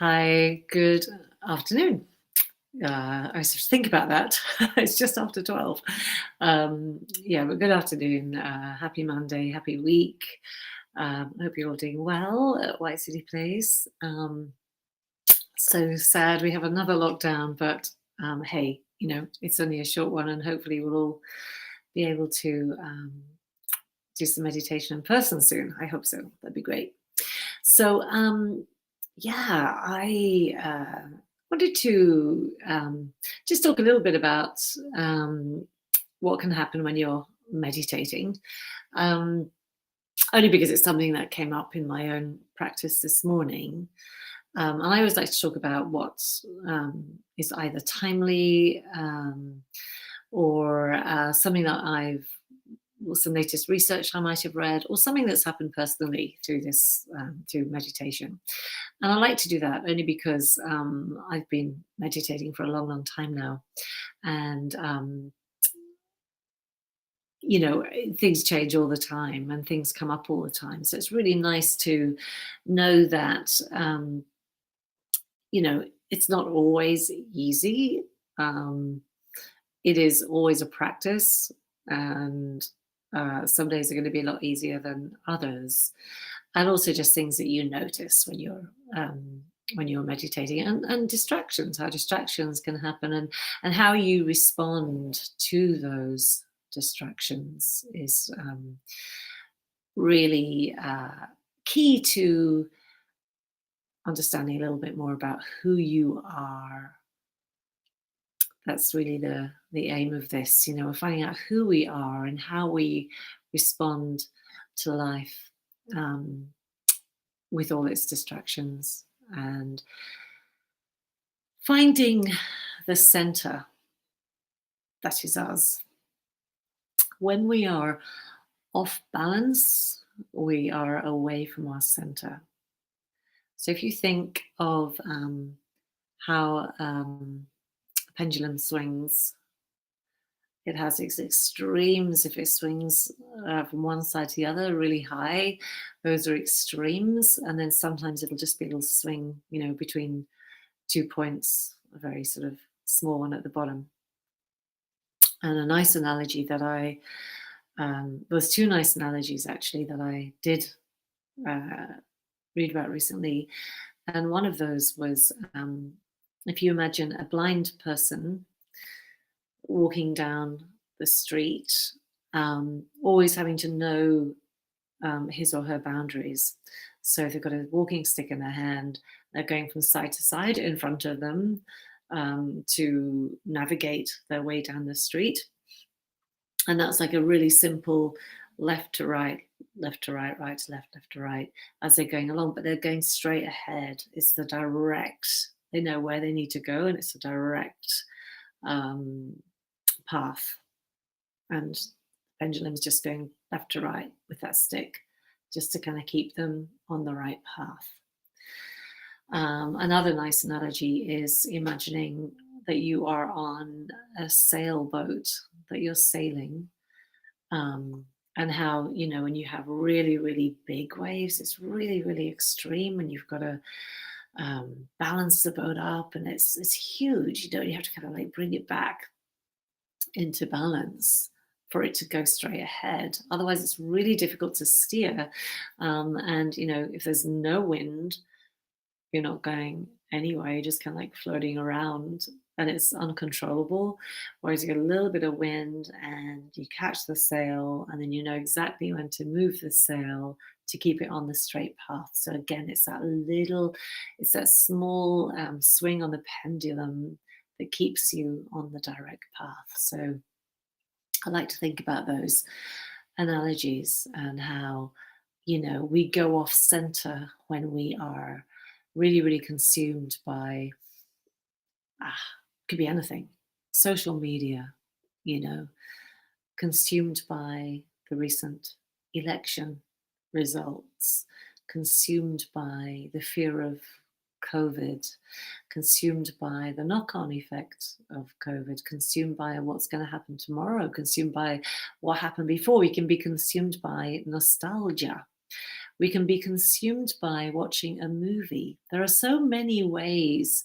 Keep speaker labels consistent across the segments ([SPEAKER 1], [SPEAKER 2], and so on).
[SPEAKER 1] Hi, good afternoon. I was just think about that. It's just after 12. Yeah, but good afternoon. Happy Monday, happy week. Hope you're all doing well at White City Place. So sad we have another lockdown, but hey, it's only a short one, and hopefully we'll all be able to do some meditation in person soon. I hope so. That'd be great. So, yeah, I wanted to just talk a little bit about what can happen when you're meditating, um, only because it's something that came up in my own practice this morning. And I always like to talk about what is either timely or something that I've or some latest research I might have read, or something that's happened personally through this through meditation. And I like to do that only because I've been meditating for a long, long time now, and things change all the time, and things come up all the time. So it's really nice to know that it's not always easy. Um, it is always a practice, and some days are going to be a lot easier than others, and also just things that you notice when you're meditating, and distractions, how distractions can happen, and how you respond to those distractions is really key to understanding a little bit more about who you are. That's really the aim of this. We're finding out who we are and how we respond to life, um, with all its distractions, and finding the center that is us. When we are off balance, we are away from our center. So if you think of how a pendulum swings, it has its extremes. If it swings from one side to the other really high, those are extremes. And then sometimes it'll just be a little swing, between 2 points, a very sort of small one at the bottom. And a nice analogy that there's two nice analogies actually that I did uh, read about recently. And one of those was, if you imagine a blind person walking down the street, always having to know his or her boundaries. So if they've got a walking stick in their hand, they're going from side to side in front of them to navigate their way down the street. And that's like a really simple left to right, left to right, right to left, left to right as they're going along, but they're going straight ahead. It's the direct, they know where they need to go, and it's a direct um, path. And pendulum's just going left to right with that stick, just to kind of keep them on the right path. Another nice analogy is imagining that you are on a sailboat, that you're sailing, and how, when you have really, really big waves, it's really, really extreme, and you've got to balance the boat up, and it's huge. You have to kind of like bring it back into balance for it to go straight ahead. Otherwise, it's really difficult to steer. And if there's no wind, you're not going anywhere. You're just kind of like floating around, and it's uncontrollable. Whereas you get a little bit of wind and you catch the sail, and then you know exactly when to move the sail to keep it on the straight path. So again, it's that small swing on the pendulum that keeps you on the direct path. So I like to think about those analogies, and how, we go off center when we are really, really consumed by, could be anything, social media, you know, consumed by the recent election results, consumed by the fear of COVID, consumed by the knock on effect of COVID, consumed by what's going to happen tomorrow, consumed by what happened before. We can be consumed by nostalgia, We can be consumed by watching a movie. There are so many ways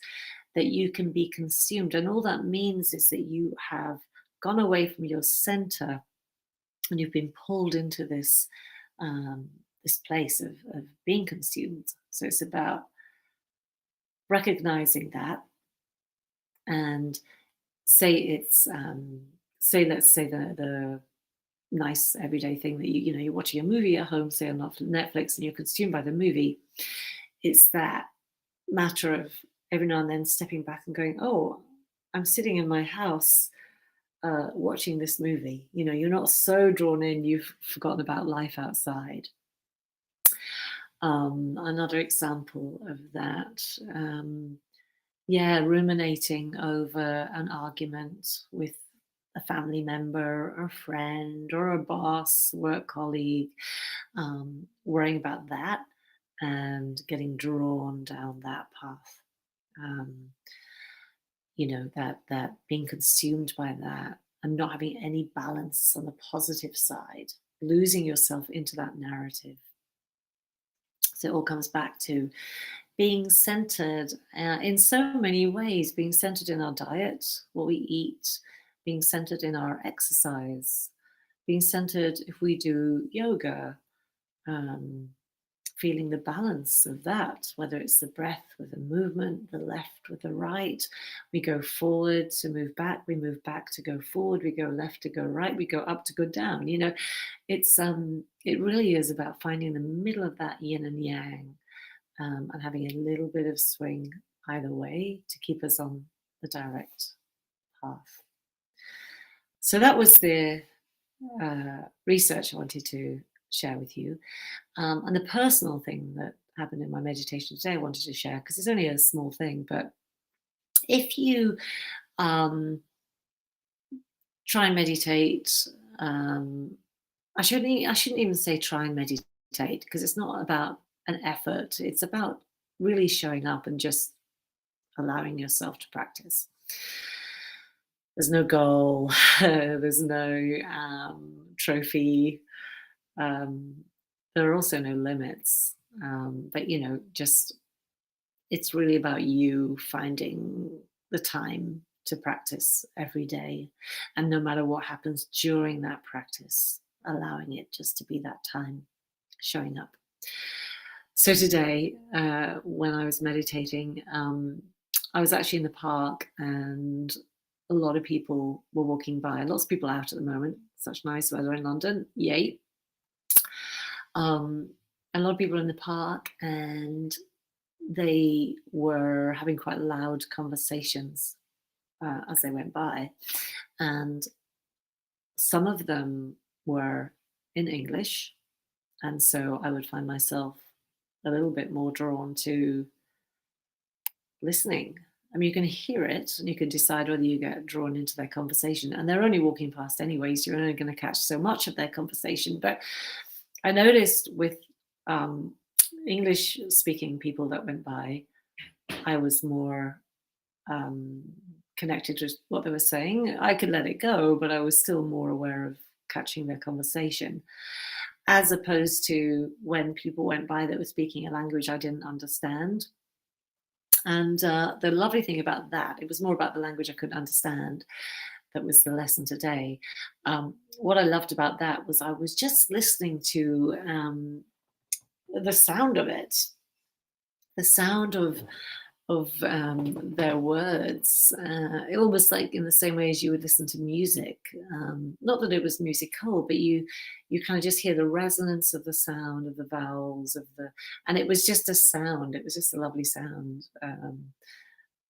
[SPEAKER 1] that you can be consumed, and all that means is that you have gone away from your center and you've been pulled into this place of being consumed. So it's about recognizing that, and say it's say let's say the nice everyday thing that you're watching a movie at home, say on Netflix, and you're consumed by the movie. It's that matter of every now and then stepping back and going, oh, I'm sitting in my house watching this movie. You're not so drawn in, you've forgotten about life outside. Another example of that, yeah, ruminating over an argument with a family member or a friend or a boss, work colleague, worrying about that and getting drawn down that path. Um, that being consumed by that and not having any balance on the positive side, losing yourself into that narrative. So it all comes back to being centered in so many ways, being centered in our diet, what we eat, being centered in our exercise, being centered if we do yoga, um, feeling the balance of that, whether it's the breath with the movement, the left with the right. We go forward to move back, we move back to go forward, we go left to go right, we go up to go down. It really is about finding the middle of that yin and yang, and having a little bit of swing either way to keep us on the direct path. So that was the research I wanted to share with you. And the personal thing that happened in my meditation today, I wanted to share because it's only a small thing. But if you try and meditate, I shouldn't even say try and meditate because it's not about an effort. It's about really showing up and just allowing yourself to practice. There's no goal. There's no trophy. There are also no limits. But just it's really about you finding the time to practice every day, and no matter what happens during that practice, allowing it just to be that time showing up. So today, when I was meditating, I was actually in the park, and a lot of people were walking by. Lots of people out at the moment. Such nice weather in London. Yay. A lot of people in the park, and they were having quite loud conversations as they went by. And some of them were in English. And so I would find myself a little bit more drawn to listening. I mean, you can hear it and you can decide whether you get drawn into their conversation. And they're only walking past anyway, so you're only going to catch so much of their conversation. But I noticed with English speaking people that went by, I was more connected to what they were saying. I could let it go, but I was still more aware of catching their conversation, as opposed to when people went by that were speaking a language I didn't understand. And the lovely thing about that, it was more about the language I couldn't understand. That was the lesson today. What I loved about that was I was just listening to the sound of it, the sound of their words, almost like in the same way as you would listen to music. Not that it was musical, but you kind of just hear the resonance of the sound of the vowels and it was just a sound. It was just a lovely sound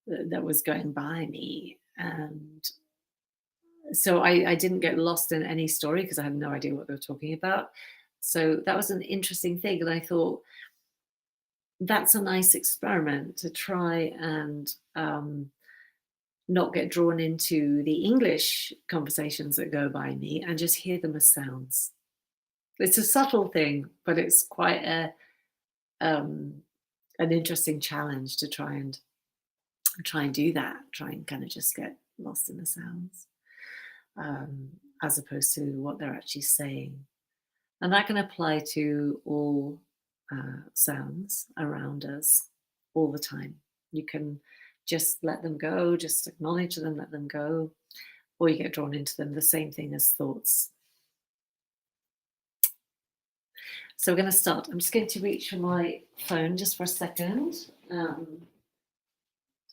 [SPEAKER 1] that was going by me, and so I didn't get lost in any story because I had no idea what they were talking about. So that was an interesting thing, and I thought, that's a nice experiment to try and not get drawn into the English conversations that go by me and just hear them as sounds. It's a subtle thing, but it's quite an interesting challenge to try and do that. Try and kind of just get lost in the sounds, as opposed to what they're actually saying. And that can apply to all sounds around us all the time. You can just let them go, just acknowledge them, let them go, or you get drawn into them. The same thing as thoughts. So we're going to start. I'm just going to reach for my phone just for a second to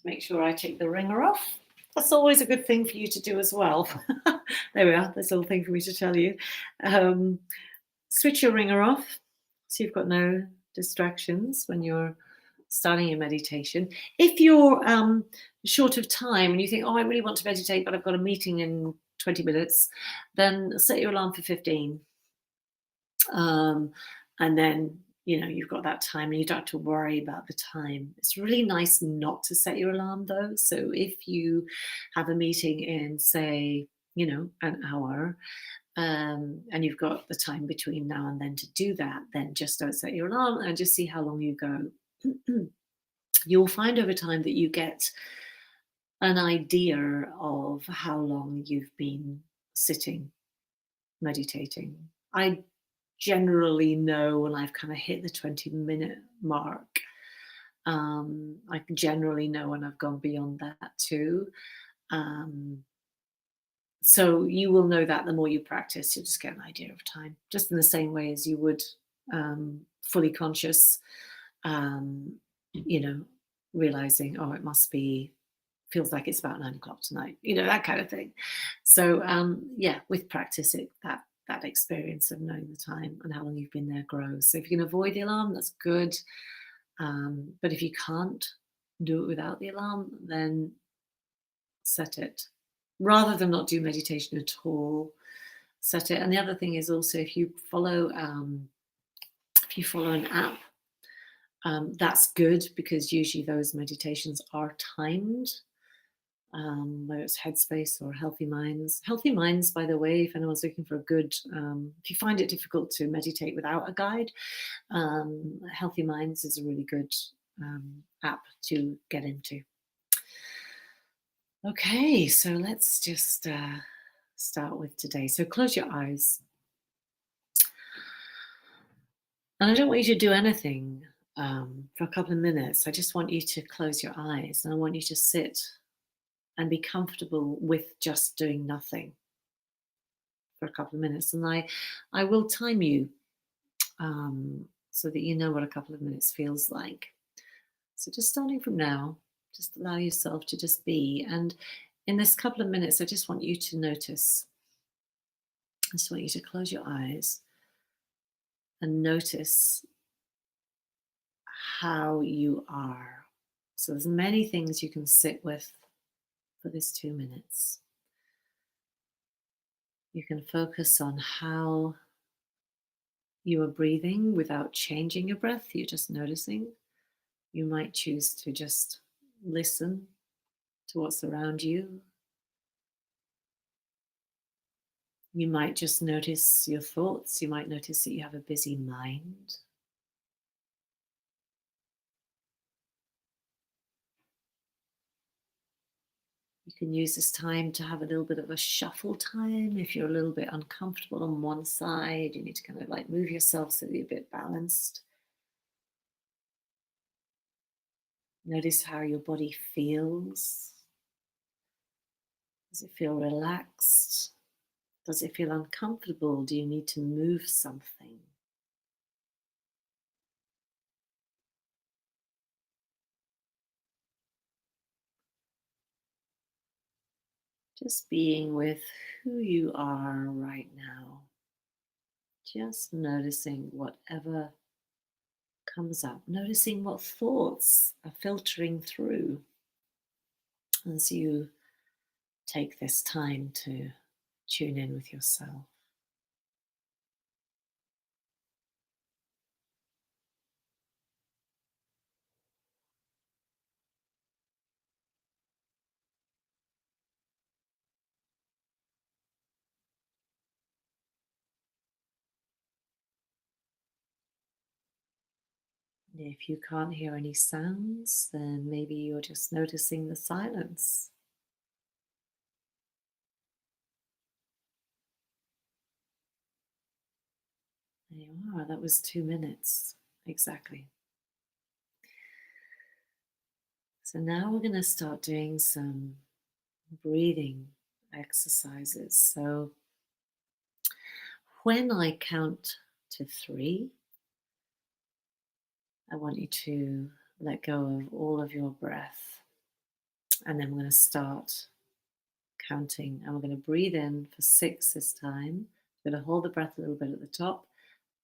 [SPEAKER 1] make sure I take the ringer off. That's always a good thing for you to do as well. There we are. There's a little thing for me to tell you. Switch your ringer off so you've got no distractions when you're starting your meditation. If you're short of time and you think, oh, I really want to meditate, but I've got a meeting in 20 minutes, then set your alarm for 15. And then, you've got that time and you don't have to worry about the time. It's really nice not to set your alarm though. So if you have a meeting in, say, an hour, and you've got the time between now and then to do that, then just don't set your alarm and just see how long you go. You'll find over time that you get an idea of how long you've been sitting, meditating. I generally know when I've kind of hit the 20-minute mark. I can generally know when I've gone beyond that too. So you will know that the more you practice, you'll just get an idea of time, just in the same way as you would fully conscious, realizing, oh, it must be, feels like it's about 9 o'clock tonight, that kind of thing. So with practice, that experience of knowing the time and how long you've been there grows. So if you can avoid the alarm, that's good. But if you can't do it without the alarm, then set it. Rather than not do meditation at all, set it. And the other thing is also if you follow an app, that's good because usually those meditations are timed. Whether it's Headspace or Healthy Minds. Healthy Minds, by the way, if anyone's looking for a good, if you find it difficult to meditate without a guide, Healthy Minds is a really good app to get into. Okay, so let's just start with today. So close your eyes. And I don't want you to do anything for a couple of minutes. I just want you to close your eyes and I want you to sit and be comfortable with just doing nothing for a couple of minutes. And I will time you so that you know what a couple of minutes feels like. So just starting from now, just allow yourself to just be. And in this couple of minutes, I just want you to notice. I just want you to close your eyes and notice how you are. So there's many things you can sit with for this 2 minutes. You can focus on how you are breathing without changing your breath. You're just noticing. You might choose to just listen to what's around you. You might just notice your thoughts. You might notice that you have a busy mind. You can use this time to have a little bit of a shuffle time. If you're a little bit uncomfortable on one side, you need to kind of like move yourself so that you're a bit balanced. Notice how your body feels. Does it feel relaxed? Does it feel uncomfortable? Do you need to move something? Just being with who you are right now. Just noticing whatever comes up. Noticing what thoughts are filtering through as you take this time to tune in with yourself. If you can't hear any sounds, then maybe you're just noticing the silence. There you are, that was 2 minutes. exactly. So now we're going to start doing some breathing exercises. So when I count to 3, I want you to let go of all of your breath. And then we're going to start counting. And we're going to breathe in for 6 this time. We're going to hold the breath a little bit at the top.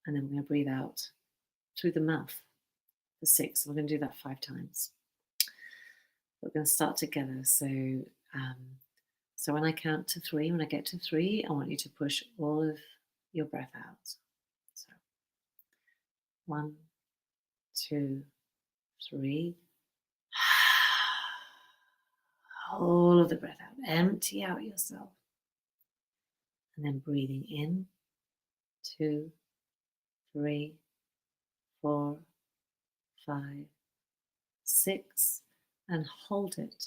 [SPEAKER 1] And then we're going to breathe out through the mouth for 6. We're going to do that 5 times. We're going to start together. So when I count to 3, when I get to 3, I want you to push all of your breath out. So 1, 2, 3. All of the breath out. Empty out yourself. And then breathing in. 2, 3, 4, 5, 6. And hold it.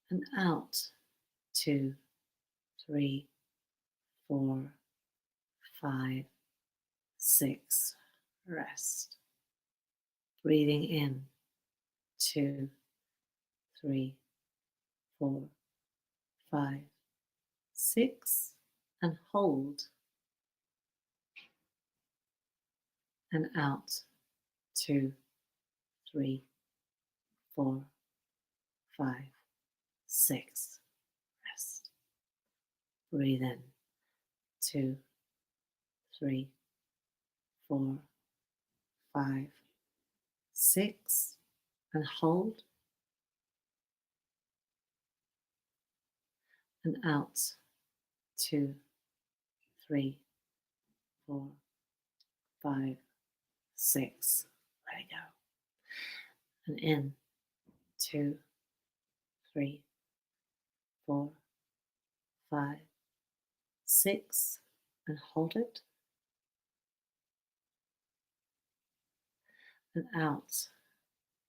[SPEAKER 1] And out. 2, 3, 4, 5, 6. Rest. Breathing in. 2, 3, 4, 5, 6. And hold. And out. 2, 3, 4, 5, 6. Rest. Breathe in. 2, 3, 4, 5, 6. And hold. And out. 2, 3, 4, 5, 6. Let it go. And in. 2, 3, 4, 5, 6. And hold it. And out.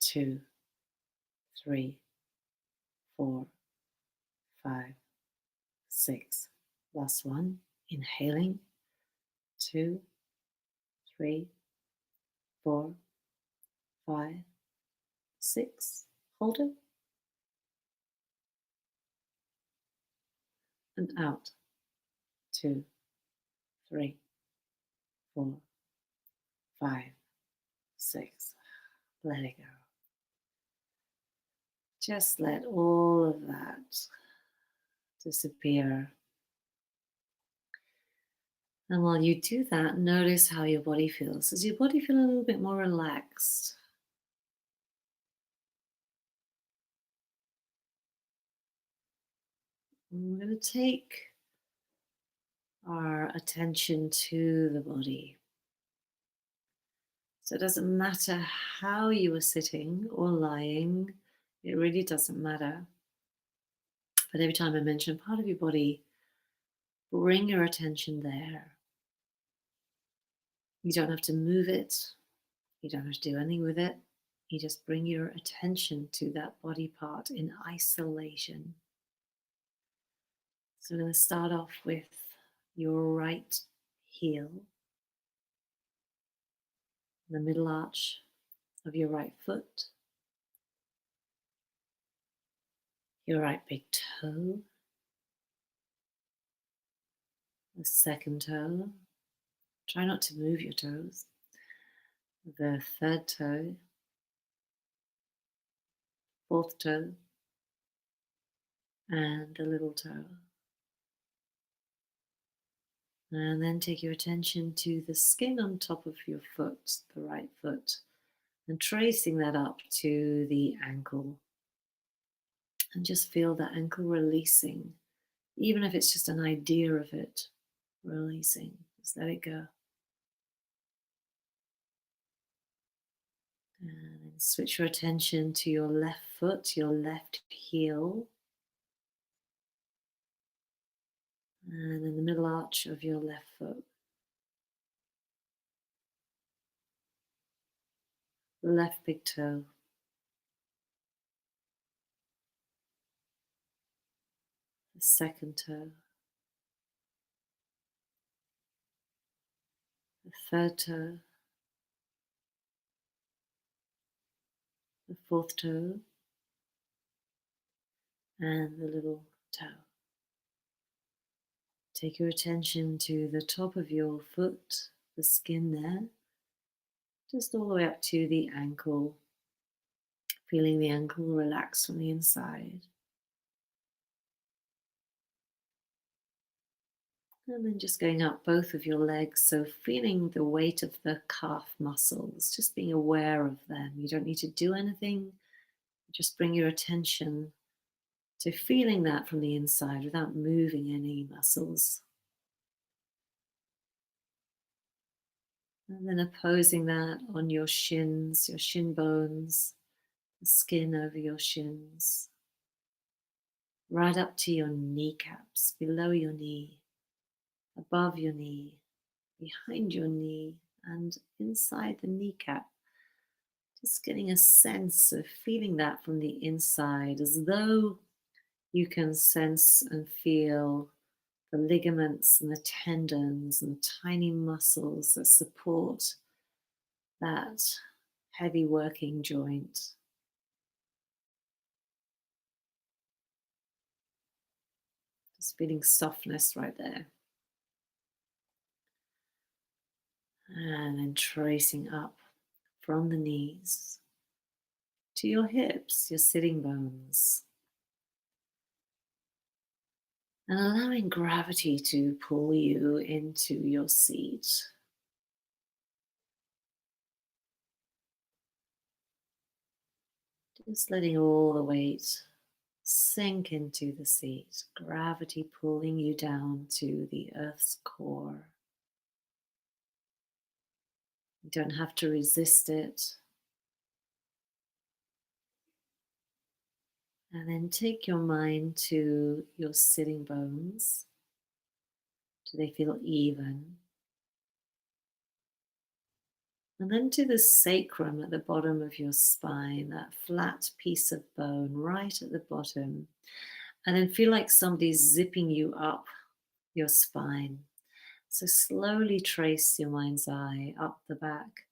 [SPEAKER 1] 2, 3, 4, 5, 6. Last one. Inhaling. 2, 3, 4, 5, 6. Hold it. And out. 2, 3, 4, 5, 6. Let it go. Just let all of that disappear. And while you do that, notice how your body feels. Does your body feel a little bit more relaxed? And we're going to take our attention to the body. So it doesn't matter how you are sitting or lying, it really doesn't matter. But every time I mention part of your body, bring your attention there. You don't have to move it. You don't have to do anything with it. You just bring your attention to that body part in isolation. So we're going to start off with your right heel, the middle arch of your right foot, your right big toe, the second toe. Try not to move your toes. The third toe, fourth toe, and the little toe. And then take your attention to the skin on top of your foot, the right foot, and tracing that up to the ankle. And just feel that ankle releasing, even if it's just an idea of it releasing. Just let it go. And then switch your attention to your left foot, your left heel, and then the middle arch of your left foot. Left big toe, the second toe, the third toe, the fourth toe, and the little toe. Take your attention to the top of your foot, the skin there, just all the way up to the ankle, feeling the ankle relax from the inside. And then just going up both of your legs, so feeling the weight of the calf muscles, just being aware of them. You don't need to do anything, just bring your attention to feeling that from the inside without moving any muscles. And then opposing that on your shins, your shin bones, the skin over your shins, right up to your kneecaps, below your knee, above your knee, behind your knee, and inside the kneecap. Just getting a sense of feeling that from the inside, as though you can sense and feel the ligaments and the tendons and the tiny muscles that support that heavy working joint. Just feeling softness right there. And then tracing up from the knees to your hips, your sitting bones. And allowing gravity to pull you into your seat. Just letting all the weight sink into the seat, gravity pulling you down to the earth's core. You don't have to resist it. And then take your mind to your sitting bones. Do they feel even? And then to the sacrum at the bottom of your spine, that flat piece of bone right at the bottom. And then feel like somebody's zipping you up your spine. So slowly trace your mind's eye up the back,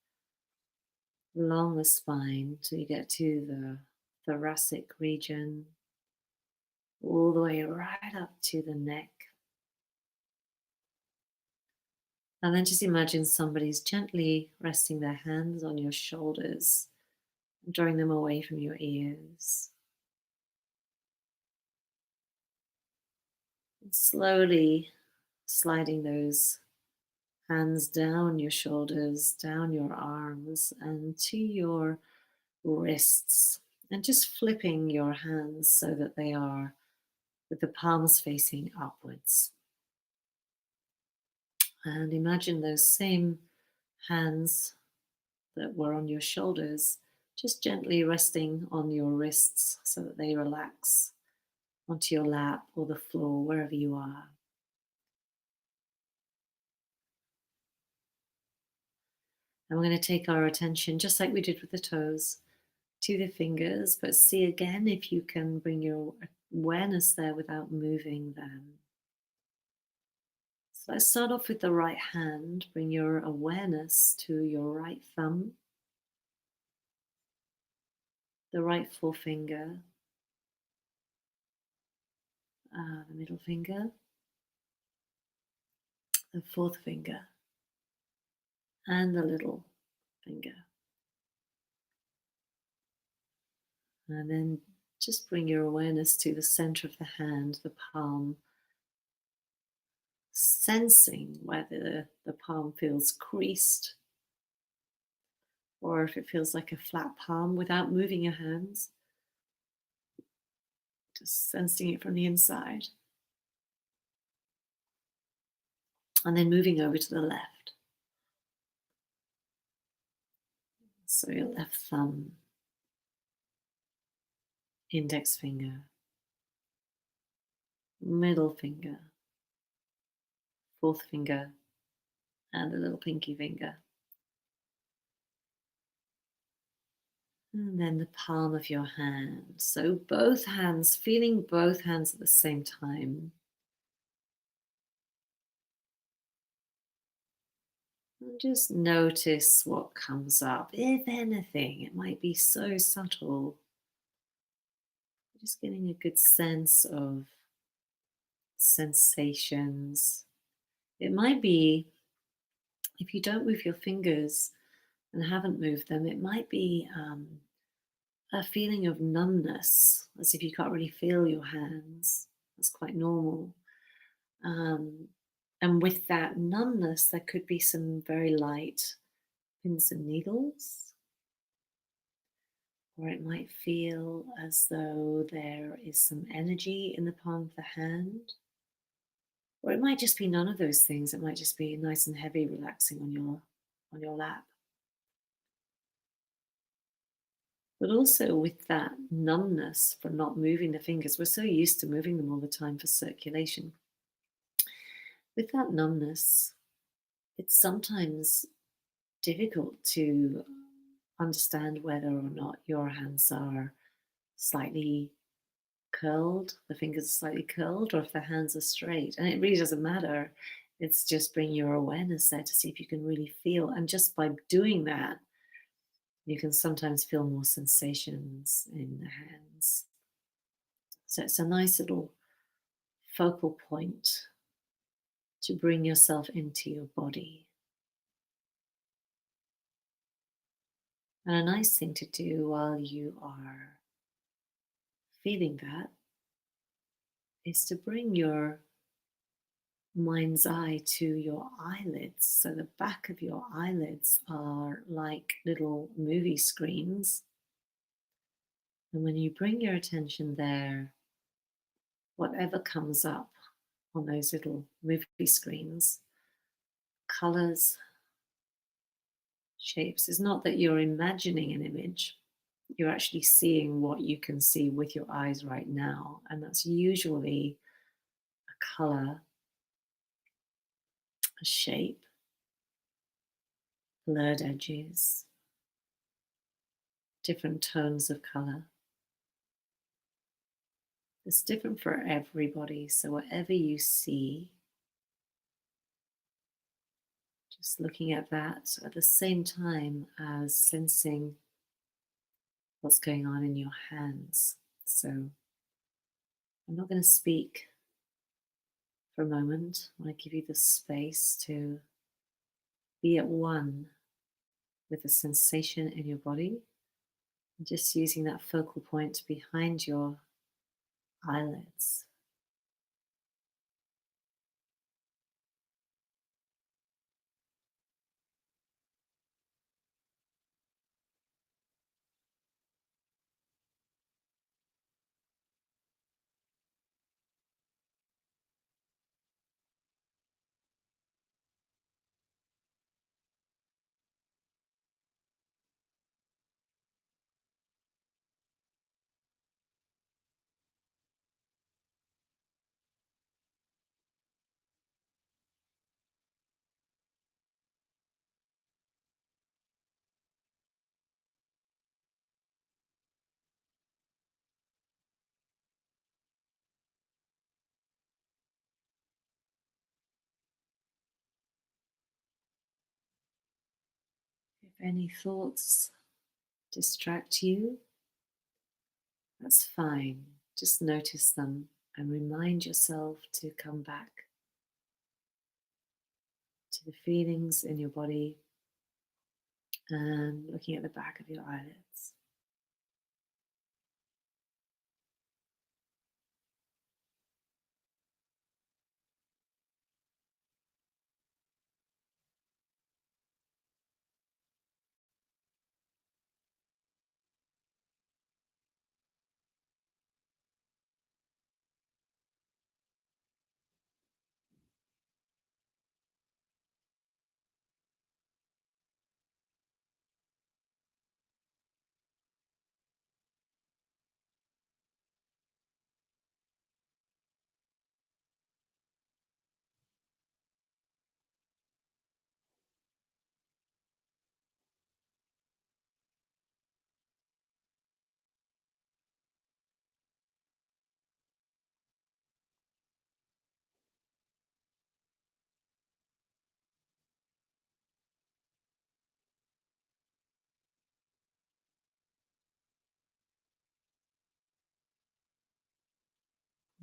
[SPEAKER 1] along the spine till you get to the thoracic region, all the way right up to the neck. And then just imagine somebody's gently resting their hands on your shoulders, drawing them away from your ears. And slowly sliding those hands down your shoulders, down your arms, and to your wrists. And just flipping your hands so that they are with the palms facing upwards. And imagine those same hands that were on your shoulders, just gently resting on your wrists so that they relax onto your lap or the floor, wherever you are. And we're going to take our attention, just like we did with the toes, to the fingers, but see again if you can bring your awareness there without moving them. So let's start off with the right hand. Bring your awareness to your right thumb, the right forefinger, the middle finger, the fourth finger, and the little finger. And then just bring your awareness to the center of the hand, the palm, sensing whether the palm feels creased or if it feels like a flat palm without moving your hands. Just sensing it from the inside. And then moving over to the left. So your left thumb, index finger, middle finger, fourth finger, and the little pinky finger. And then the palm of your hand. So both hands, feeling both hands at the same time. And just notice what comes up. If anything, it might be so subtle. Just getting a good sense of sensations. It might be, if you don't move your fingers and haven't moved them, it might be a feeling of numbness, as if you can't really feel your hands. That's quite normal. Um, and with that numbness, there could be some very light pins and needles, or it might feel as though there is some energy in the palm of the hand. Or it might just be none of those things. It might just be nice and heavy, relaxing on your lap. But also with that numbness from not moving the fingers, we're so used to moving them all the time for circulation. With that numbness, it's sometimes difficult to understand whether or not your hands are slightly curled, the fingers are slightly curled, or if the hands are straight. And it really doesn't matter. It's just bring your awareness there to see if you can really feel. And just by doing that, you can sometimes feel more sensations in the hands. So it's a nice little focal point to bring yourself into your body. And a nice thing to do while you are feeling that is to bring your mind's eye to your eyelids. So the back of your eyelids are like little movie screens. And when you bring your attention there, whatever comes up on those little movie screens, colors, shapes, is not that you're imagining an image. You're actually seeing what you can see with your eyes right now. And that's usually a color, a shape, blurred edges, different tones of color. It's different for everybody. So, whatever you see, just looking at that at the same time as sensing what's going on in your hands. So, I'm not going to speak for a moment. I want to give you the space to be at one with the sensation in your body, and just using that focal point behind your eyelids. If any thoughts distract you, that's fine. Just notice them and remind yourself to come back to the feelings in your body and looking at the back of your eyelids.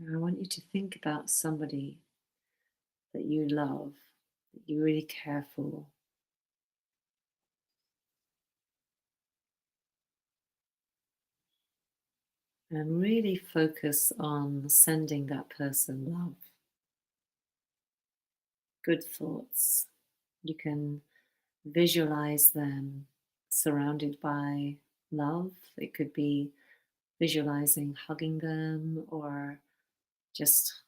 [SPEAKER 1] Now, I want you to think about somebody that you love, that you really care for, and really focus on sending that person love, good thoughts. You can visualize them surrounded by love. It could be visualizing hugging them, or just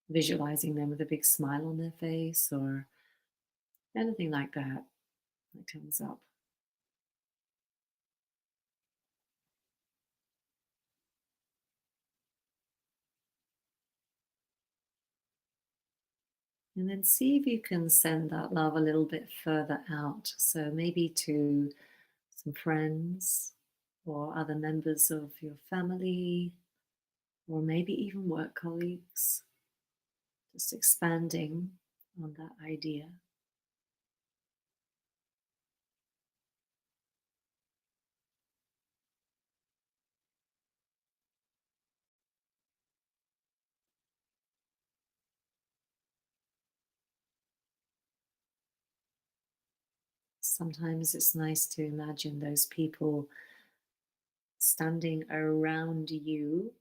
[SPEAKER 1] visualizing them with a big smile on their face, or anything like that that comes up. And then see if you can send that love a little bit further out. So maybe to some friends or other members of your family, or maybe even work colleagues, just expanding on that idea. Sometimes it's nice to imagine those people standing around you,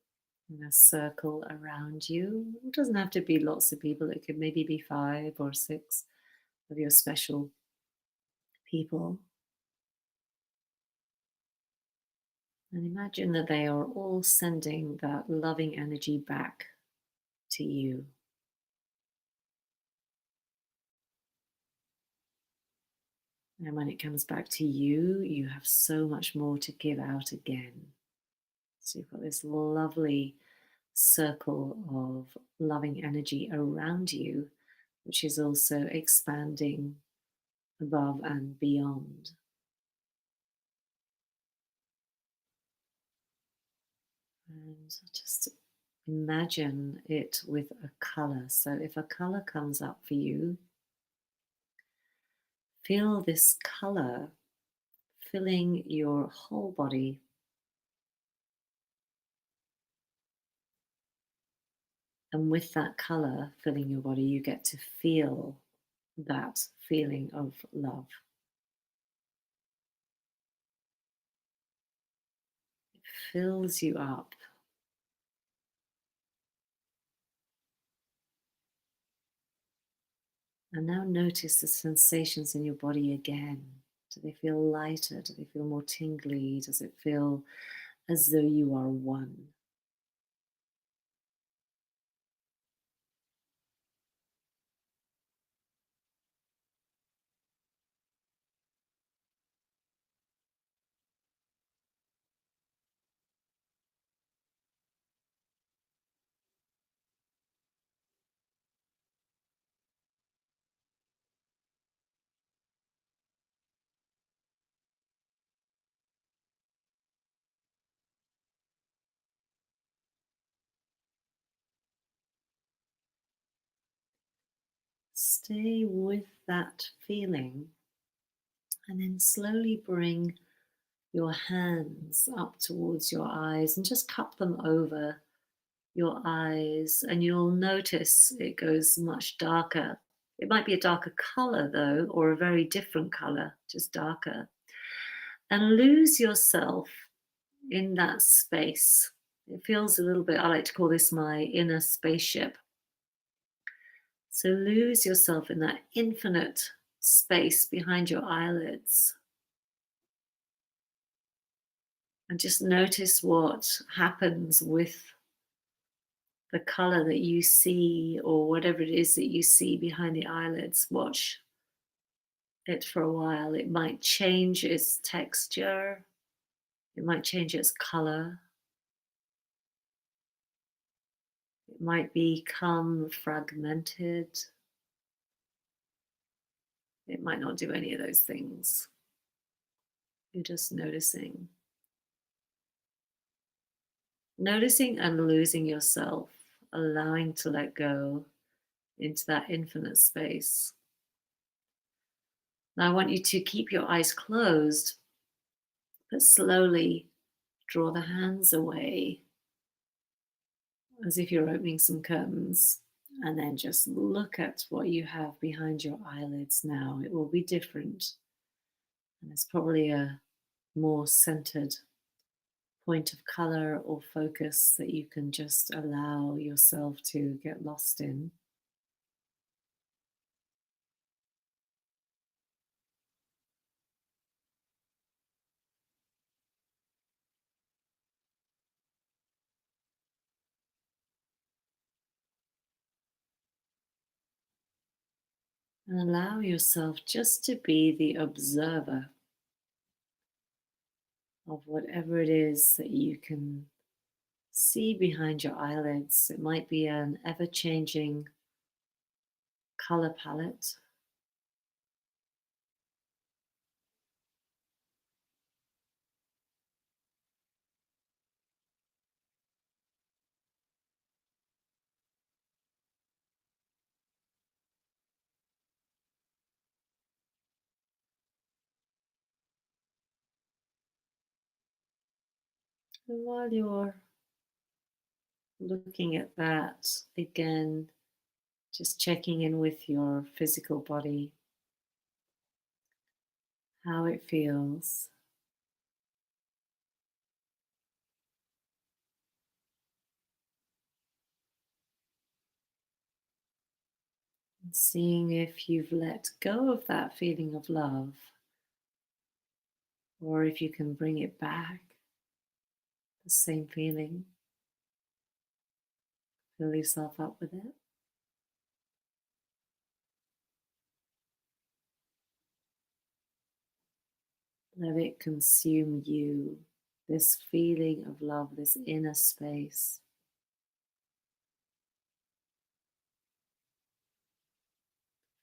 [SPEAKER 1] in a circle around you. It doesn't have to be lots of people, it could maybe be five or six of your special people. And imagine that they are all sending that loving energy back to you. And when it comes back to you, you have so much more to give out again. So you've got this lovely circle of loving energy around you, which is also expanding above and beyond. And just imagine it with a color. So if a color comes up for you, feel this color filling your whole body. And with that color filling your body, you get to feel that feeling of love. It fills you up. And now notice the sensations in your body again. Do they feel lighter? Do they feel more tingly? Does it feel as though you are one? Stay with that feeling, and then slowly bring your hands up towards your eyes and just cup them over your eyes, and you'll notice it goes much darker. It might be a darker color though, or a very different color, just darker. And lose yourself in that space. It feels a little bit, I like to call this my inner spaceship. So lose yourself in that infinite space behind your eyelids, and just notice what happens with the color that you see, or whatever it is that you see behind the eyelids. Watch it for a while. It might change its texture, it might change its color, it might become fragmented, it might not do any of those things. You're just noticing. Noticing and losing yourself, allowing to let go into that infinite space. Now, I want you to keep your eyes closed, but slowly draw the hands away as if you're opening some curtains, and then just look at what you have behind your eyelids now. It will be different, and it's probably a more centered point of color or focus that you can just allow yourself to get lost in. And allow yourself just to be the observer of whatever it is that you can see behind your eyelids. It might be an ever changing color palette, and while you're looking at that, again, just checking in with your physical body, how it feels, and seeing if you've let go of that feeling of love or if you can bring it back, the same feeling. Fill yourself up with it. Let it consume you. This feeling of love, this inner space,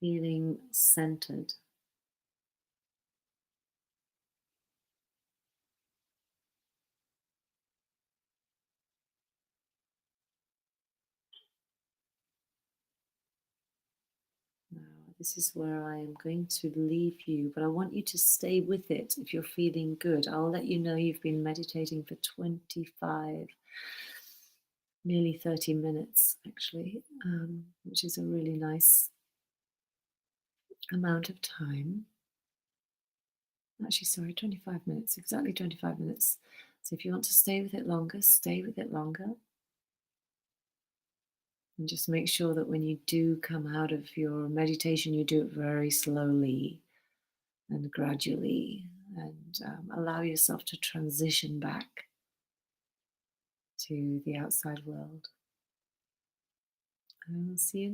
[SPEAKER 1] feeling centered. Now, this is where I am going to leave you, but I want you to stay with it if you're feeling good. I'll let you know you've been meditating for 25, nearly 30 minutes, actually, which is a really nice amount of time. Actually, sorry, 25 minutes, exactly 25 minutes. So if you want to stay with it longer, stay with it longer. And just make sure that when you do come out of your meditation, you do it very slowly and gradually, and allow yourself to transition back to the outside world. I will see you